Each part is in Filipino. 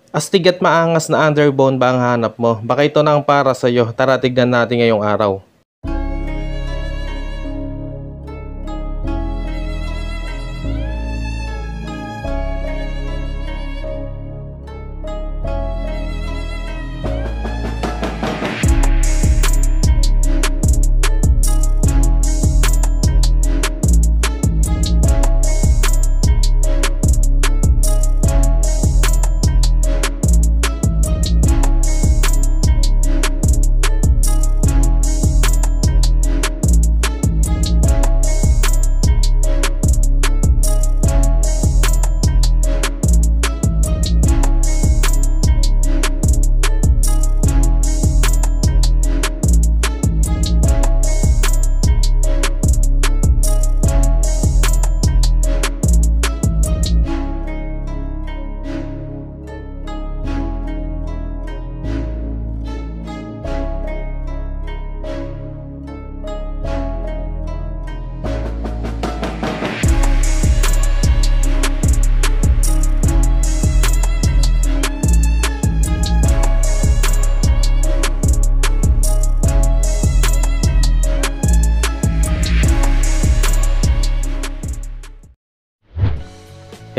Astig at maangas na underbone ba ang hanap mo? Baka ito na ang para sa'yo. Tara tignan natin ngayong araw.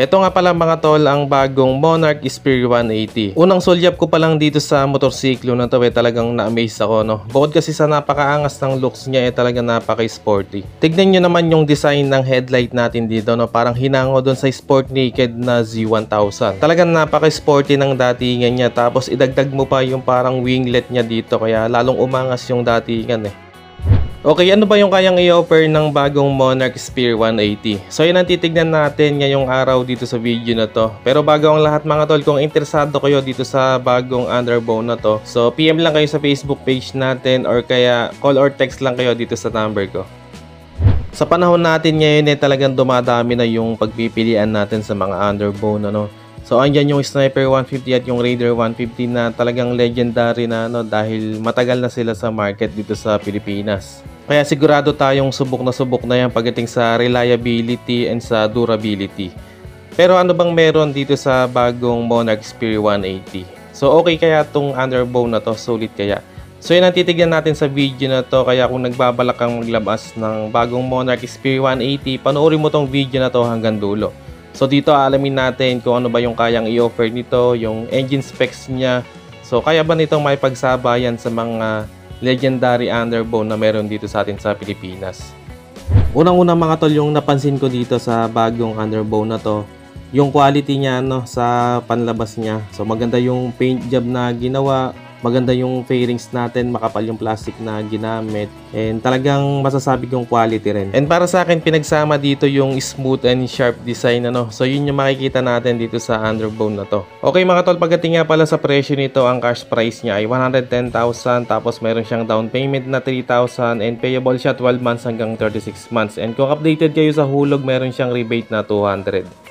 Ito nga pala mga tol ang bagong Monarch Sphere 180. Unang sulyap ko pa lang dito sa motorsiklo na to talagang na-amaze ako no. Bukod kasi sa napakaangas ng looks niya talagang napaka-sporty. Tignan nyo naman yung design ng headlight natin dito no. Parang hinango doon sa Sport Naked na Z1000. Talagang napaka-sporty ng datingan niya. Tapos idagdag mo pa yung parang winglet niya dito kaya lalong umangas yung datingan Okay, ano ba yung kayang i-offer ng bagong Monarch Sphere 180? So yun ang titignan natin ngayong araw dito sa video na to. Pero bago ang lahat mga tol, kung interesado kayo dito sa bagong underbone na to, so PM lang kayo sa Facebook page natin or kaya call or text lang kayo dito sa number ko. Sa panahon natin ngayon talagang dumadami na yung pagpipilian natin sa mga underbone So andyan yung Sniper 150 at yung Raider 150 na talagang legendary na dahil matagal na sila sa market dito sa Pilipinas. Kaya sigurado tayong subok na yan pagdating sa reliability and sa durability. Pero ano bang meron dito sa bagong Monarch Sphere 180? So okay kaya tong underbone na to, solid kaya? So yun ang titignan natin sa video na to, kaya kung nagbabalak kang maglabas ng bagong Monarch Sphere 180, panoorin mo tong video na to hanggang dulo. So dito alamin natin kung ano ba yung kayang i-offer nito, yung engine specs niya. So kaya ba nitong may pagsabayan sa mga legendary underbone na meron dito sa atin sa Pilipinas. Unang-una mga tol, yung napansin ko dito sa bagong underbone na to, yung quality niya sa panlabas niya. So maganda yung paint job na ginawa, maganda yung fairings natin, makapal yung plastic na ginamit, and talagang masasabi kong quality rin. And para sa akin, pinagsama dito yung smooth and sharp design So yun yung makikita natin dito sa underbone na to. Okay mga tol, pagdating nga pala sa presyo nito, ang cash price niya ay 110,000, tapos meron siyang down payment na 3,000 and payable siya 12 months hanggang 36 months. And kung updated kayo sa hulog, meron siyang rebate na 200.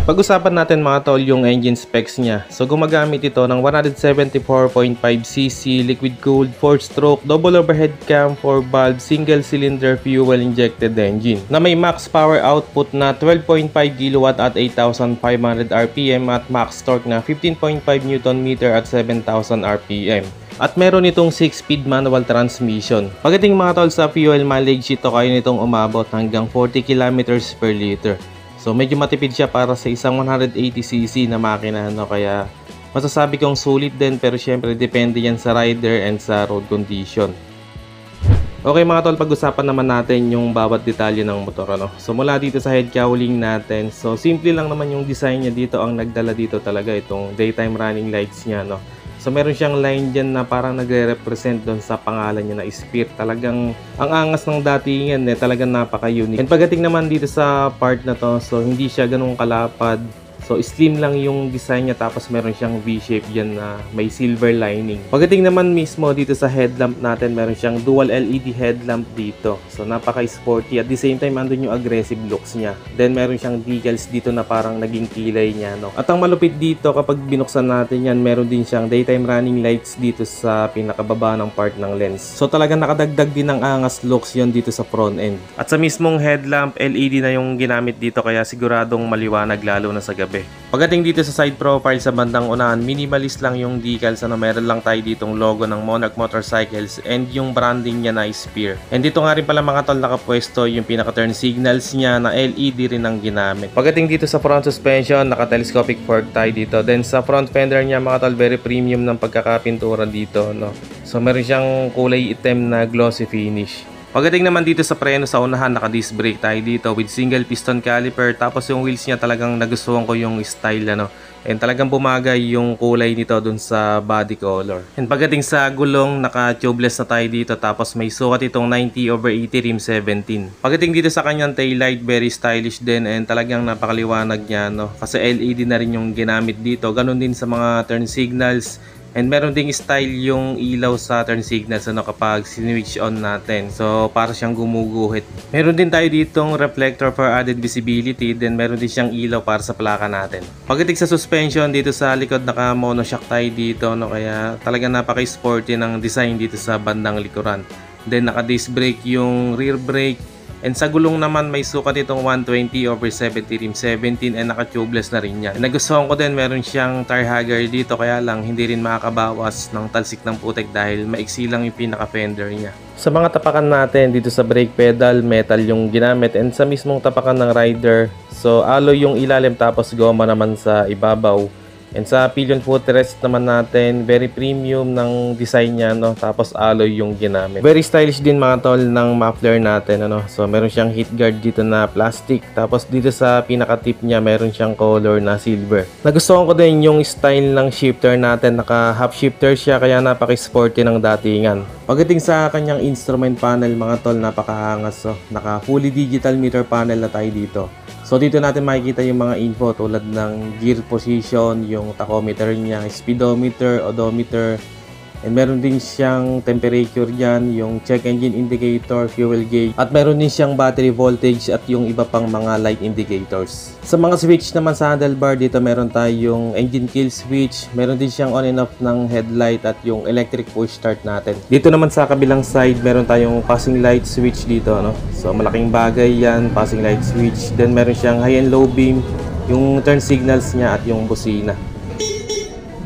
Pag-usapan natin mga tol yung engine specs niya. So gumagamit ito ng 174.5cc liquid cooled 4-stroke double overhead cam 4-valve single cylinder fuel injected engine na may max power output na 12.5 kW at 8,500 rpm at max torque na 15.5 Nm at 7,000 rpm. At meron itong 6-speed manual transmission. Pagdating mga tol sa fuel mileage, ito kaya nitong umabot hanggang 40 km per liter. So medyo matipid siya para sa isang 180cc na makina kaya masasabi kong sulit din, pero syempre depende yan sa rider and sa road condition. Okay mga tol, pag-usapan naman natin yung bawat detalye ng motor So mula dito sa head cowling natin, so simple lang naman yung design niya dito. Ang nagdala dito talaga itong daytime running lights niya So meron siyang line dyan na parang nagre-represent doon sa pangalan niya na Sphere. Talagang ang angas ng datingan talagang napaka-unique. And pagdating naman dito sa part na to, so hindi siya ganun kalapad. So slim lang yung design niya, tapos meron siyang V-shape dyan na may silver lining. Pagdating naman mismo dito sa headlamp natin, meron siyang dual LED headlamp dito. So napaka-sporty, at the same time andun yung aggressive looks niya. Then meron siyang decals dito na parang naging kilay niya At ang malupit dito, kapag binuksan natin yan, meron din siyang daytime running lights dito sa pinakababa ng part ng lens. So talagang nakadagdag din ng angas looks yon dito sa front end. At sa mismong headlamp, LED na yung ginamit dito, kaya siguradong maliwanag lalo na sa gabi. escape. Pagdating dito sa side profile sa bandang unahan, minimalist lang yung decals. Meron lang tayo ditong logo ng Monarch Motorcycles and yung branding niya na Spear. And dito nga rin pala mga tol nakapwesto yung pinaka-turn signals niya na LED rin ang ginamit. Pagdating dito sa front suspension, naka-telescopic fork tayo dito. Then sa front fender niya mga tol, very premium ng pagkakapintura dito, no. So meron siyang kulay itim na glossy finish. Pagdating naman dito sa preno sa unahan, naka-disc brake tayo dito with single piston caliper. Tapos yung wheels niya talagang nagustuhan ko yung style, ano. And talagang bumagay yung kulay nito dun sa body color. And pagdating sa gulong, naka-tubeless na tayo dito. Tapos may sukat itong 90/80 rim 17. Pagdating dito sa kanyang taillight, very stylish din. And talagang napakaliwanag niya, no. Kasi LED na rin yung ginamit dito. Ganon din sa mga turn signals. And meron ding style yung ilaw sa turn signals, ano, kapag switch on natin. So para siyang gumuguhit. Meron din tayo ditong reflector for added visibility. Then meron din siyang ilaw para sa plaka natin. Pagdating sa suspension, dito sa likod naka monoshock tayo dito, no, kaya talaga napaka-sporty ng design dito sa bandang likuran. Then naka disc brake yung rear brake. And sa gulong naman may sukat itong 120/70 rim 17 and naka-tubeless na rin yan. Nagustuhan ko din, meron siyang tire hugger dito, kaya lang hindi rin makakabawas ng talsik ng putek dahil maiksi lang yung pinaka-fender niya. Sa mga tapakan natin dito sa brake pedal, metal yung ginamit, and sa mismong tapakan ng rider, so alloy yung ilalim tapos goma naman sa ibabaw. And sa pillion footrest naman natin, very premium ng design niya, no? Tapos alloy yung ginamit. Very stylish din mga tol ng muffler natin, ano? So meron siyang heat guard dito na plastic. Tapos dito sa pinaka-tip niya, meron siyang color na silver. Nagustuhan ko din yung style ng shifter natin. Naka half shifter siya, kaya napaka-sporty ng datingan. Pagdating sa kanyang instrument panel mga tol, napakaangas. So, naka fully digital meter panel na tayo dito. So dito natin makikita yung mga info tulad ng gear position, yung tachometer niya, speedometer, odometer, and meron din siyang temperature dyan, yung check engine indicator, fuel gauge, at meron din siyang battery voltage at yung iba pang mga light indicators. Sa mga switch naman sa handlebar, dito meron tayong engine kill switch, meron din siyang on and off ng headlight at yung electric push start natin. Dito naman sa kabilang side, meron tayong passing light switch dito, no? So malaking bagay yan, passing light switch. Then meron siyang high and low beam, yung turn signals niya at yung busina.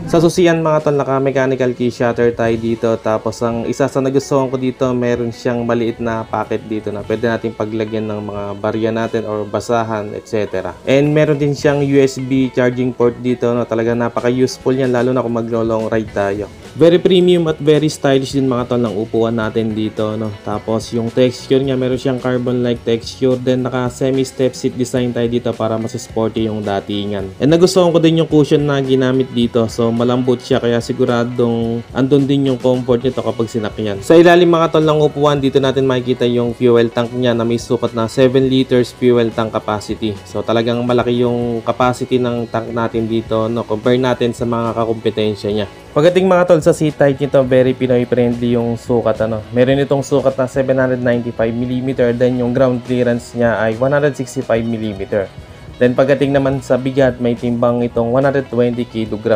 Sa susian mga tol, naka mechanical key shutter tayo dito. Tapos ang isa sa nagustuhan ko dito, meron siyang maliit na pocket dito na pwede natin paglagyan ng mga barya natin or basahan, etc. And meron din siyang USB charging port dito, no? Talaga napaka-useful yan, lalo na kung maglo-long ride tayo. Very premium at very stylish din mga tol ng upuan natin dito, no? Tapos yung texture niya, meron siyang carbon-like texture. Then naka semi-step seat design tayo dito para mas sporty yung datingan. And nagustuhan ko din yung cushion na ginamit dito. So malambot siya, kaya siguradong andun din yung comfort nito kapag sinakyan. Sa ilalim mga tol ng upuan, dito natin makikita yung fuel tank niya na may sukat na 7 liters fuel tank capacity. So talagang malaki yung capacity ng tank natin dito, no? Compare natin sa mga kakumpetensya niya. Pagdating mga tol sa seat height nito, very Pinoy friendly yung sukat, ano. Meron itong sukat na 795mm, then yung ground clearance niya ay 165mm. Then pagdating naman sa bigat, may timbang itong 120 kg.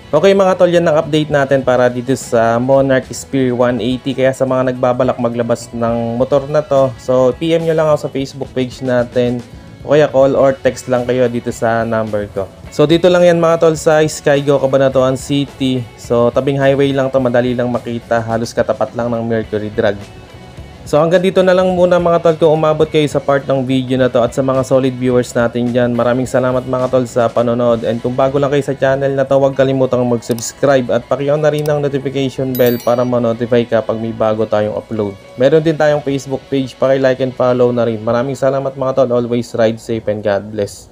Okay mga tol, yan ang update natin para dito sa Monarch Spear 180. Kaya sa mga nagbabalak maglabas ng motor na to, so PM nyo lang ako sa Facebook page natin, o kaya call or text lang kayo dito sa number ko. So dito lang yan mga tol sa Skygo, Cabanatuan City. So tabing highway lang to, madali lang makita, halos katapat lang ng Mercury Drag. So hanggang dito na lang muna mga tol kung umabot kayo sa part ng video na to, at sa mga solid viewers natin dyan, maraming salamat mga tol sa panonood. And kung bago lang kayo sa channel na to, huwag kalimutang mag-subscribe at paki-on na rin ang notification bell para ma-notify ka pag may bago tayong upload. Meron din tayong Facebook page, paki-like and follow na rin. Maraming salamat mga tol, always ride safe and God bless.